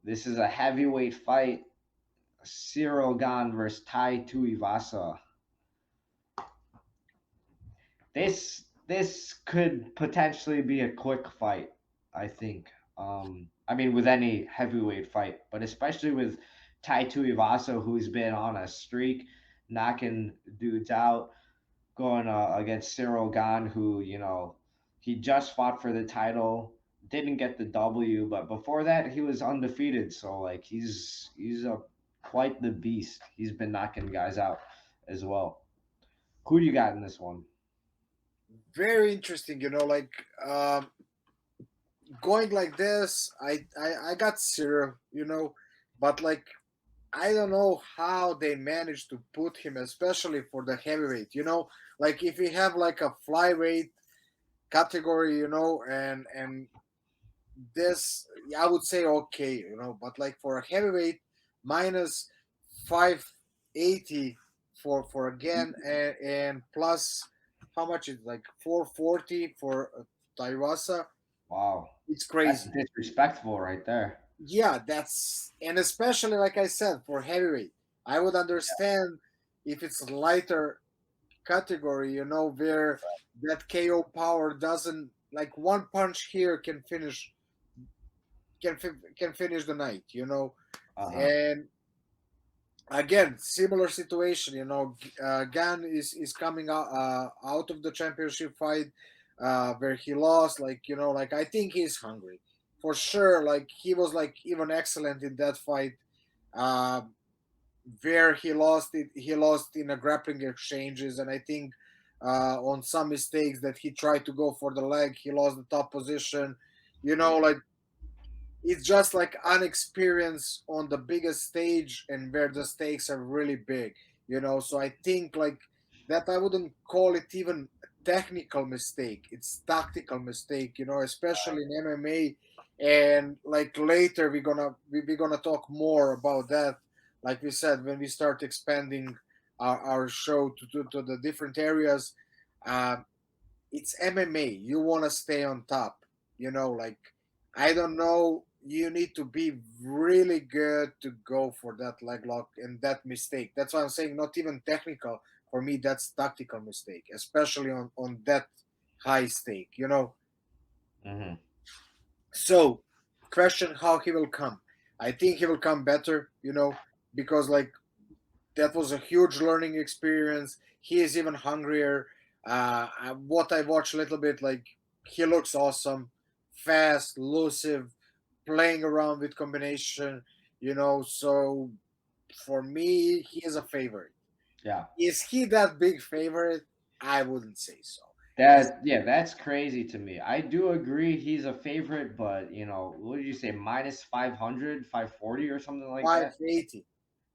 This is a heavyweight fight. Cyril Gane versus Tuivasa. This could potentially be a quick fight, I think. I mean, with any heavyweight fight, but especially with Tuivasa, who's been on a streak, knocking dudes out, going against Cyril Gane, who he just fought for the title, didn't get the W, but before that he was undefeated. So like he's a quite the beast. He's been knocking guys out as well. Who do you got in this one? Very interesting, like going like this. I got Cyril, but like I don't know how they managed to put him, especially for the heavyweight. Like if we have like a flyweight category, and this, I would say okay, but like for a heavyweight, minus 580 for again, and plus how much is like 440 for Tuivasa. Wow, It's that's crazy. disrespectful right there. Yeah, that's, and especially like I said, for heavyweight, I would understand if it's lighter category, where that KO power doesn't, like one punch here can finish the night, Uh huh. and again similar situation, Gan is coming out of the championship fight, where he lost, like like I think he's hungry for sure, like he was like even excellent in that fight, uh, where he lost in a grappling exchanges, and I think on some mistakes that he tried to go for the leg, he lost the top position, like it's just like unexperienced on the biggest stage and where the stakes are really big, so I think like that I wouldn't call it even technical mistake, it's tactical mistake, especially in MMA. And like later we're gonna talk more about that, like we said, when we start expanding our show to the different areas. uh, it's MMA. You want to stay on top. Like I don't know. You need to be really good to go for that leg lock and that mistake. That's why I'm saying not even technical. For me, that's tactical mistake, especially on that high stake. Hmm. So, question how he will come. I think he will come better. Because like that was a huge learning experience. He is even hungrier. What I watched a little bit, like he looks awesome, fast, elusive, playing around with combination. So for me, he is a favorite. Yeah. Is he that big favorite? I wouldn't say so. Is That's crazy to me. I do agree he's a favorite, but what did you say? Minus 500, 540, or something like that? 580?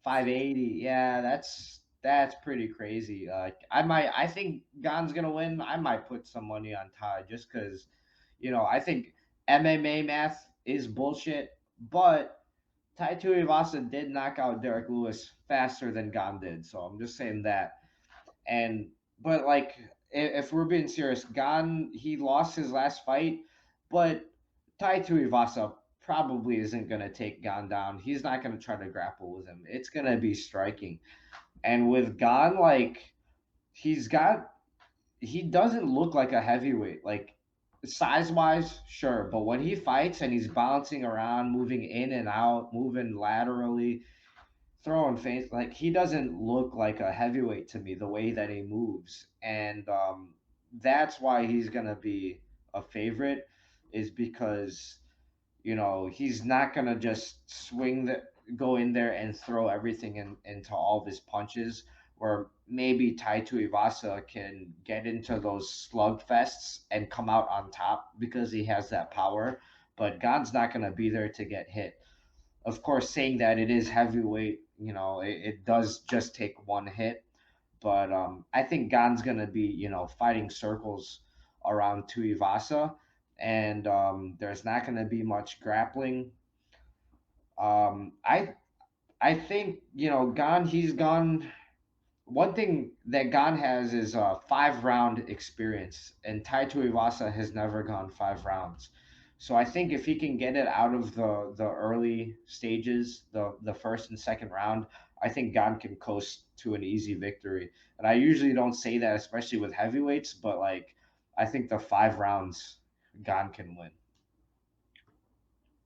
580. Yeah, that's pretty crazy. Like I think Gon's gonna win. I might put some money on Ty just because, I think MMA math is bullshit, but Tai Tuivasa did knock out Derek Lewis faster than Gon did. So I'm just saying that. And but like if we're being serious, Gon he lost his last fight, but Tai Tuivasa probably isn't gonna take Gon down. He's not gonna try to grapple with him. It's gonna be striking. And with Gon, like he's got he doesn't look like a heavyweight. Like size wise, sure, but when he fights and he's bouncing around, moving in and out, moving laterally, throwing face, like he doesn't look like a heavyweight to me the way that he moves, and that's why he's gonna be a favorite, is because he's not gonna just go in there and throw everything into all of his punches. Where maybe Tai Tuivasa can get into those slugfests and come out on top because he has that power, but God's not gonna be there to get hit. Of course, saying that it is heavyweight, it does just take one hit. But I think Gan's gonna be, fighting circles around Tuivasa, and there's not gonna be much grappling. Um, I I think Gan he's gone. One thing that Gan has is a 5 round experience, and Tai Tuivasa has never gone 5 rounds. So I think if he can get it out of the early stages, the first and second round, I think Gane can coast to an easy victory. And I usually don't say that, especially with heavyweights, but like I think the 5 rounds Gane can win.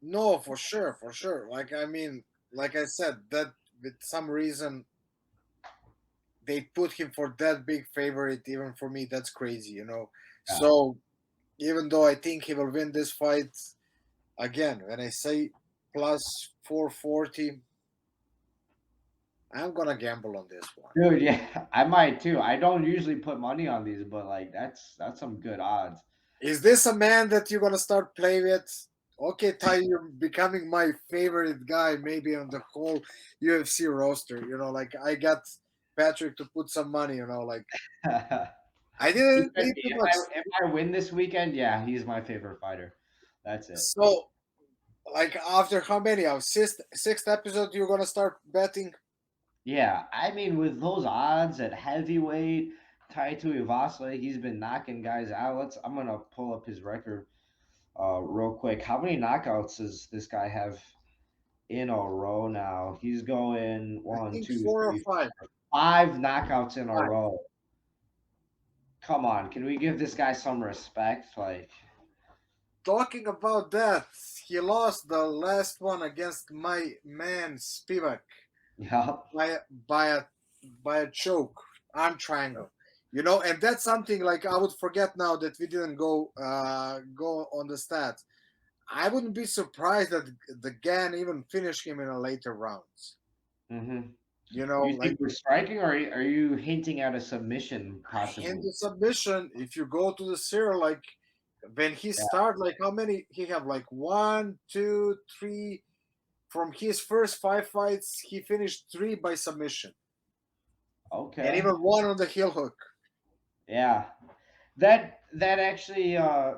No, for sure, for sure. Like I mean, like I said, that with some reason they put him for that big favorite. Even for me, that's crazy, you know. Yeah. So even though I think he will win this fight, again, when I say plus 440, I'm gonna gamble on this one. Dude, yeah, I might too. I don't usually put money on these, but like that's some good odds. Is this a man that you're gonna start play with? Okay, Ty, you're becoming my favorite guy, maybe on the whole UFC roster. You know, like I got Patrick to put some money. You know, like I He didn't could need be. too If much. I win this weekend, yeah, he's my favorite fighter. That's it. So, like after how many? Our sixth episode, you're gonna start betting. Yeah, I mean, with those odds at heavyweight, Tai Tuivasa, he's been knocking guys out. I'm gonna pull up his record real quick. How many knockouts does this guy have in a row now? He's going I one, think two, 4 or three, 5. 5 knockouts in a 5. row. Come on, can we give this guy some respect? Like, Talking about that, he lost the last one against my man Spivak yeah, by a choke arm triangle, you know. And that's something like I would forget now that we didn't go on the stats. I wouldn't be surprised that the Gan even finished him in a later rounds, hmm. you know, You like think we're striking, or are you hinting at a submission in possibly? the submission. If you go to the Cyril, like when he Yeah. start, like how many he have, like 1 2 3 from his first 5 fights he finished 3 by submission, and Okay. even one on the heel hook. Yeah. That actually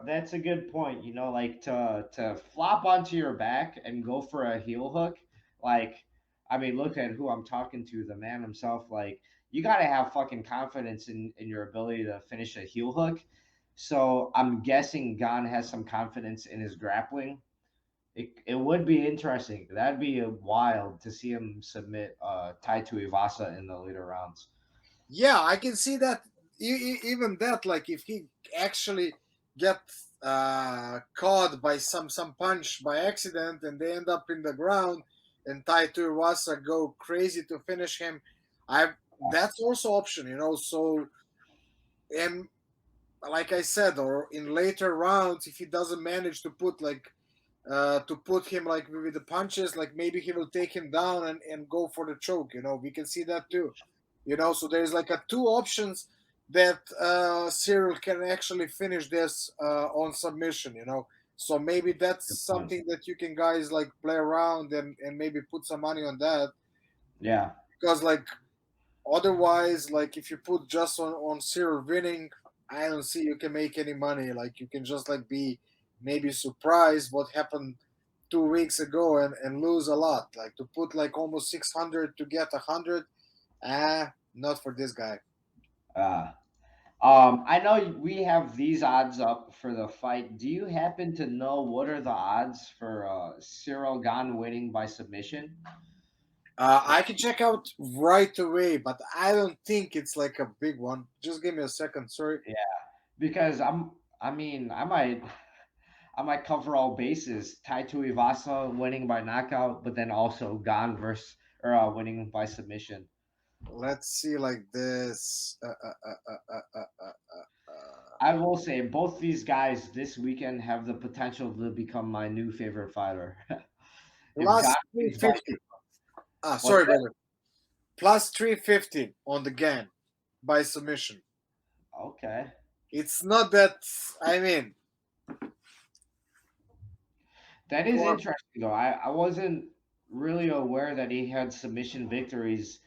that's a good point. You know, like to flop onto your back and go for a heel hook. Like, I mean, look at who I'm talking to, the man himself. Like, you got to have fucking confidence in your ability to finish a heel hook. So I'm guessing Gon has some confidence in his grappling. It would be interesting. That'd be wild to see him submit Tai Tuivasa in the later rounds. Yeah, I can see that. Even that, like if he actually get caught by some punch by accident and they end up in the ground and Tai Tuivasa go crazy to finish him, I that's also option, you know. So, and like I said, or in later rounds, if he doesn't manage to put like to put him like with the punches, like maybe he will take him down and go for the choke. You know, we can see that too. You know, so there's like a two options that Cyril can actually finish this on submission. You know, so maybe that's Good point. something that you can guys like play around and maybe put some money on that, Yeah. because like otherwise, like if you put just on Cyril winning, I don't see you can make any money. Like you can just like be maybe surprised what happened 2 weeks ago and lose a lot. Like to put like almost 600 to get 100, not for this guy. Uh, I know we have these odds up for the fight. Do you happen to know what are the odds for Cyril Gane winning by submission? I can check out right away, but I don't think it's like a big one. Just give me a second. Sorry. Yeah, because I mean, I might cover all bases. Tai Tuivasa winning by knockout, but then also Gane versus or winning by submission. Let's see like this. I will say both these guys this weekend have the potential to become my new favorite fighter. If Gane Plus wins by 350. what's Sorry, that? brother. Plus 350 on the GAN by submission. Okay. It's not that, I mean, That is for, interesting though. I wasn't really aware that he had submission victories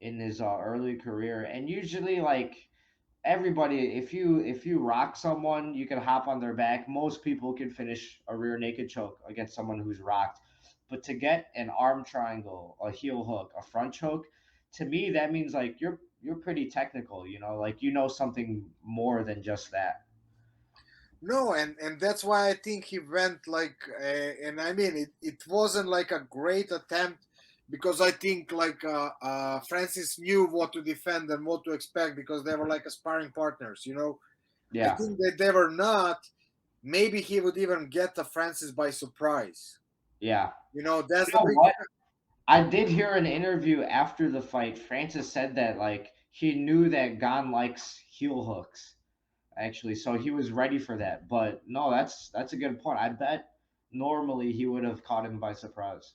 in his early career. And usually like everybody, if you rock someone, you can hop on their back. Most people can finish a rear naked choke against someone who's rocked. But to get an arm triangle, a heel hook, a front choke, to me that means like you're pretty technical, you know, like you know something more than just that. No, and that's why I think he went like, and I mean it wasn't like a great attempt because I think like Francis knew what to defend and what to expect because they were like sparring partners, you know. I Yeah. think that they were not. Maybe he would even get the Francis by surprise. Yeah. You know, that's You the know big. what? I did hear an interview after the fight. Francis said that like he knew that Gon likes heel hooks actually, so he was ready for that. But no, that's a good point. I bet normally he would have caught him by surprise.